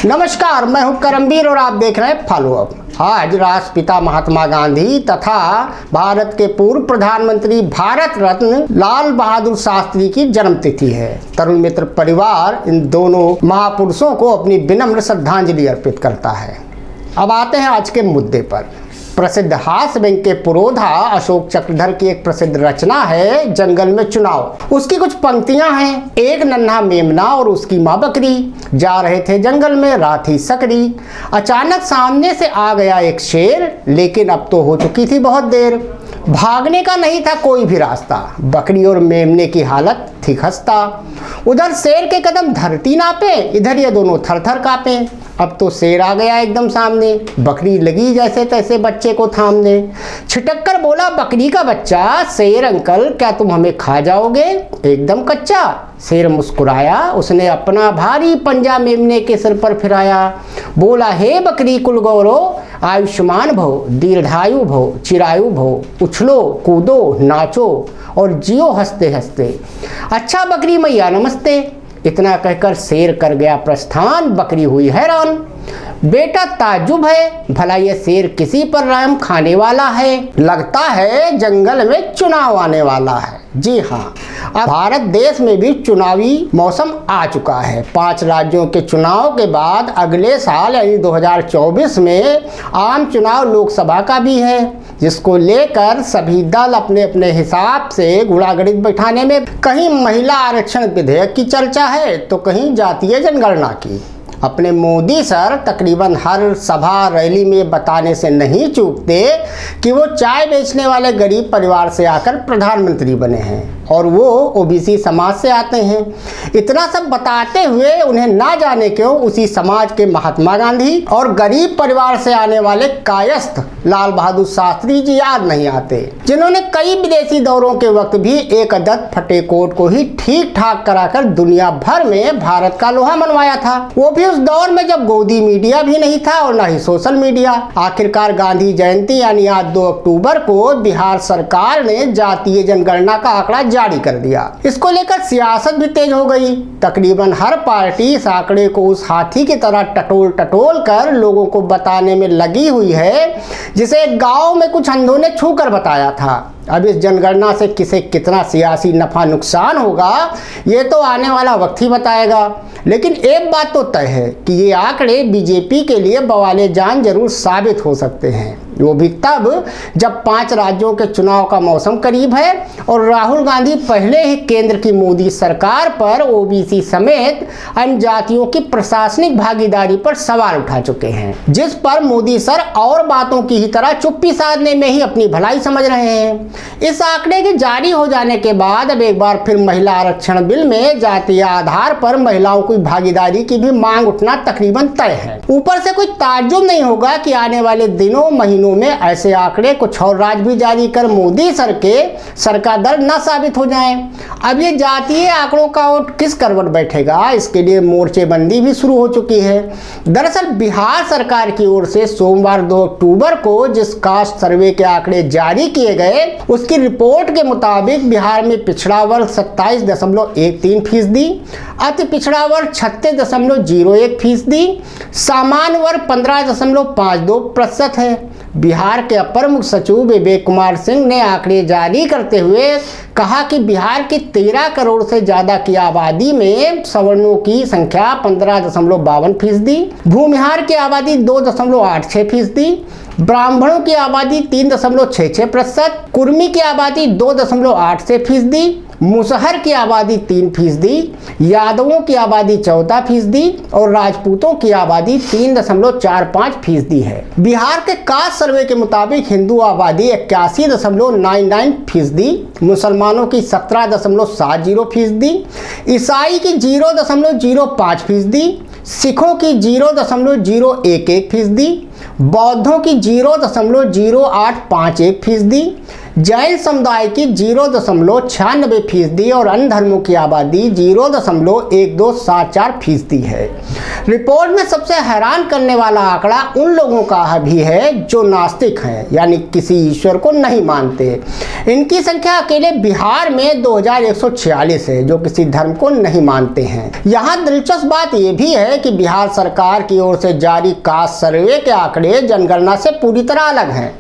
नमस्कार, मैं हूं करमवीर और आप देख रहे हैं फॉलो अप। आज राष्ट्रपिता महात्मा गांधी तथा भारत के पूर्व प्रधानमंत्री भारत रत्न लाल बहादुर शास्त्री की जन्मतिथि है। तरुण मित्र परिवार इन दोनों महापुरुषों को अपनी विनम्र श्रद्धांजलि अर्पित करता है। अब आते हैं आज के मुद्दे पर। प्रसिद्ध हास्य व्यंग्य के पुरोधा अशोक चक्रधर की एक प्रसिद्ध रचना है जंगल में चुनाव। उसकी कुछ पंक्तियां हैं। एक नन्हा मेमना और उसकी माँ बकरी जा रहे थे जंगल में, रात ही सकरी। अचानक सामने से आ गया एक शेर, लेकिन अब तो हो चुकी थी बहुत देर। भागने का नहीं था कोई भी रास्ता, बकरी और मेमने की हालत थी खस्ता। उधर शेर के कदम धरती नापे, इधर ये दोनों थर थर कांपे। अब तो शेर आ गया एकदम सामने, बकरी लगी जैसे तैसे बच्चे को थामने। छिटक कर बोला बकरी का बच्चा, शेर अंकल क्या तुम हमें खा जाओगे एकदम कच्चा। शेर मुस्कुराया, उसने अपना भारी पंजा मेमने के सिर पर फिराया। बोला हे बकरी कुल गौरव, आयुष्मान भव, दीर्घायु भव, चिरायु भव, उछलो कूदो नाचो और जियो हंसते हंसते। अच्छा बकरी मैया नमस्ते। इतना कहकर शेर कर गया प्रस्थान। बकरी हुई हैरान, बेटा ताज्जुब है, भला ये शेर किसी पर रहम खाने वाला है। लगता है जंगल में चुनाव आने वाला है। जी हाँ, अब भारत देश में भी चुनावी मौसम आ चुका है। 5 राज्यों के चुनाव के बाद अगले साल यानी 2024 में आम चुनाव लोकसभा का भी है, जिसको लेकर सभी दल अपने अपने हिसाब से गुणागणित बैठाने में, कहीं महिला आरक्षण विधेयक की चर्चा है तो कहीं जातीय जनगणना की। अपने मोदी सर तकरीबन हर सभा रैली में बताने से नहीं चूकते कि वो चाय बेचने वाले गरीब परिवार से आकर प्रधानमंत्री बने हैं और वो ओबीसी समाज से आते हैं। इतना सब बताते हुए उन्हें ना जाने क्यों उसी समाज के महात्मा गांधी और गरीब परिवार से आने वाले कायस्थ लाल बहादुर शास्त्री जी याद नहीं आते, जिन्होंने कई विदेशी दौरों के वक्त भी एक अदद फटे कोट को ही ठीक ठाक कराकर दुनिया भर में भारत का लोहा मनवाया था। वो भी उस दौर में जब गोदी मीडिया भी नहीं था और ना ही सोशल मीडिया। आखिरकार गांधी जयंती यानी आज 2 अक्टूबर को बिहार सरकार ने जातीय जनगणना का आंकड़ा जारी कर दिया। इसको लेकर सियासत भी तेज हो गई। तकरीबन हर पार्टी इस आंकड़े को उस हाथी की तरह टटोल टटोल कर लोगों को बताने में लगी हुई है, जिसे गांव में कुछ अंधों ने छू कर बताया था। अब इस जनगणना से किसे कितना सियासी नफा नुकसान होगा ये तो आने वाला वक्त ही बताएगा। लेकिन एक बात तो तय है कि ये आंकड़े बीजेपी के लिए बवाले जान जरूर साबित हो सकते हैं, वो भी तब जब 5 राज्यों के चुनाव का मौसम करीब है और राहुल गांधी पहले ही केंद्र की मोदी सरकार पर ओबीसी समेत अन्य जातियों की प्रशासनिक भागीदारी पर सवाल उठा चुके हैं, जिस पर मोदी सर और बातों की ही तरह चुप्पी साधने में ही अपनी भलाई समझ रहे हैं। इस आंकड़े के जारी हो जाने के बाद अब एक बार फिर महिला आरक्षण बिल में जातीय आधार पर महिलाओं की भागीदारी की भी मांग उठना तकरीबन तय है। ऊपर से कोई ताज्जुब नहीं होगा कि आने वाले दिनों महीनों में ऐसे आंकड़े कुछ और राज्य भी जारी कर मोदी सर का दर न साबित हो जाएं। अब ये जातीय आंकड़ों का वोट किस करवट बैठेगा, इसके लिए मोर्चेबंदी भी शुरू हो चुकी है। दरअसल बिहार सरकार की ओर से सोमवार 2 अक्टूबर को जिस कास्ट सर्वे के आंकड़े जारी किए गए, उसकी रिपोर्ट के मुताबिक बिहार में पिछड़ा वर्ग 27.13%, अति पिछड़ा वर्ग 36.01%, सामान्य वर्ग 15.52% है। बिहार के अपर मुख्य सचिव विवेक कुमार सिंह ने आंकड़े जारी करते हुए कहा कि बिहार की 13 करोड़ से ज्यादा की आबादी में सवर्णों की संख्या 15.52%, भूमिहार की आबादी 2.86%, ब्राह्मणों की आबादी 3.66%, कुर्मी की आबादी 2.86%, मुसहर की आबादी 3%, यादवों की आबादी 14% और राजपूतों की आबादी 3.45% है। बिहार के कास्ट सर्वे के मुताबिक हिंदू आबादी 81.99%, मुसलमानों की 17.70%, ईसाई की 0.05%, सिखों की 0.011%, बौद्धों की 0.0851%, जैन समुदाय की 0.96% और अन्य धर्मों की आबादी 0.1274% है। रिपोर्ट में सबसे हैरान करने वाला आंकड़ा उन लोगों का भी है जो नास्तिक हैं, यानी किसी ईश्वर को नहीं मानते। इनकी संख्या अकेले बिहार में 2146 है, जो किसी धर्म को नहीं मानते हैं। यहाँ दिलचस्प बात यह भी है कि बिहार सरकार की ओर से जारी कास्ट सर्वे के आंकड़े जनगणना से पूरी तरह अलग हैं।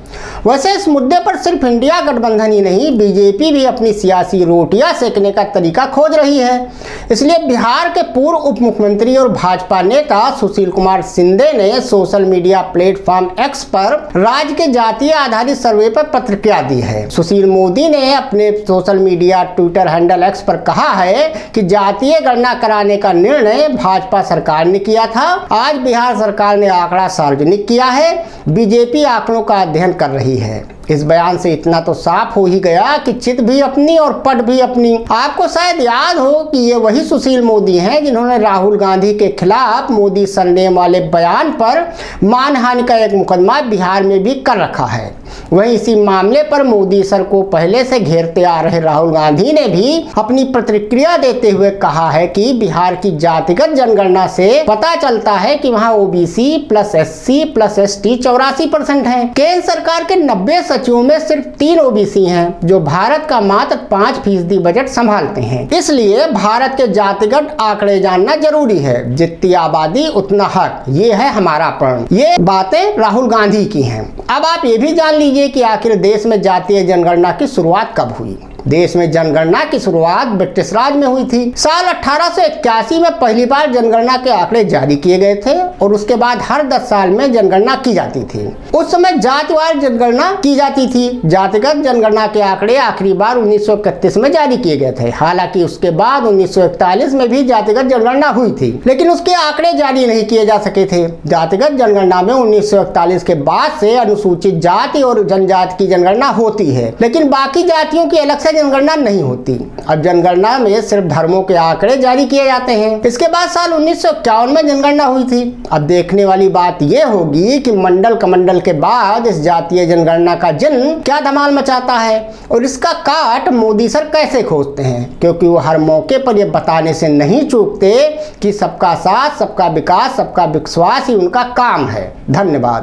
वैसे इस मुद्दे पर सिर्फ इंडिया गठबंधन ही नहीं, बीजेपी भी अपनी सियासी रोटियां सेकने का तरीका खोज रही है। इसलिए बिहार के पूर्व उप मुख्यमंत्री और भाजपा नेता सुशील कुमार शिंदे ने सोशल मीडिया प्लेटफॉर्म एक्स पर राज्य के जातीय आधारित सर्वे पर प्रतिक्रिया दी है। सुशील मोदी ने अपने social media Twitter handle x पर कहा है कि जातीय गणना कराने का निर्णय भाजपा सरकार ने किया था। आज बिहार सरकार ने आंकड़ा सार्वजनिक किया है, बीजेपी आंकड़ों का अध्ययन कर रही है। इस बयान से इतना तो साफ हो ही गया कि चित भी अपनी और पट भी अपनी। आपको शायद याद हो कि ये वही सुशील मोदी हैं जिन्होंने राहुल गांधी के खिलाफ मोदी सरनेम वाले बयान पर मानहानि का एक मुकदमा बिहार में भी कर रखा है। वहीं इसी मामले पर मोदी सर को पहले से घेरते आ रहे राहुल गांधी ने भी अपनी प्रतिक्रिया देते हुए कहा है कि बिहार की जातिगत जनगणना से पता चलता है कि वहां OBC plus SC plus ST 84% है। केंद्र सरकार के 90 सचिवों में सिर्फ 3 ओबीसी हैं, जो भारत का मात्र 5% बजट संभालते हैं। इसलिए भारत के जातिगत आंकड़े जानना जरूरी है। जितनी आबादी उतना हक, ये है हमारा प्रण। ये बातें राहुल गांधी की हैं। अब आप ये भी जान लीजिए कि आखिर देश में जातीय जनगणना की शुरुआत कब हुई। देश में जनगणना की शुरुआत ब्रिटिश राज में हुई थी। साल 1881 में पहली बार जनगणना के आंकड़े जारी किए गए थे और उसके बाद हर 10 साल में जनगणना की जाती थी। उस समय जातिवार जनगणना की जाती थी। जातिगत जनगणना के आंकड़े आखिरी बार 1931 में जारी किए गए थे। हालांकि उसके बाद 1941 में भी जातिगत जनगणना हुई थी, लेकिन उसके आंकड़े जारी नहीं किए जा सके थे। जातिगत जनगणना में 1941 के बाद से अनुसूचित जाति और जनजाति की जनगणना होती है, लेकिन बाकी जातियों की अलग जनगणना नहीं होती। अब जनगणना में सिर्फ धर्मों के आंकड़े जारी किए जाते हैं। इसके बाद साल 1951 में जनगणना हुई थी। अब देखने वाली बात यह होगी कि मंडल कमंडल के बाद इस जातीय जनगणना का जन्म क्या धमाल मचाता है और इसका काट मोदी सर कैसे खोजते हैं, क्योंकि वो हर मौके पर यह बताने से नहीं चूकते कि सबका साथ, सबका विकास, सबका विश्वास ही उनका काम है। धन्यवाद।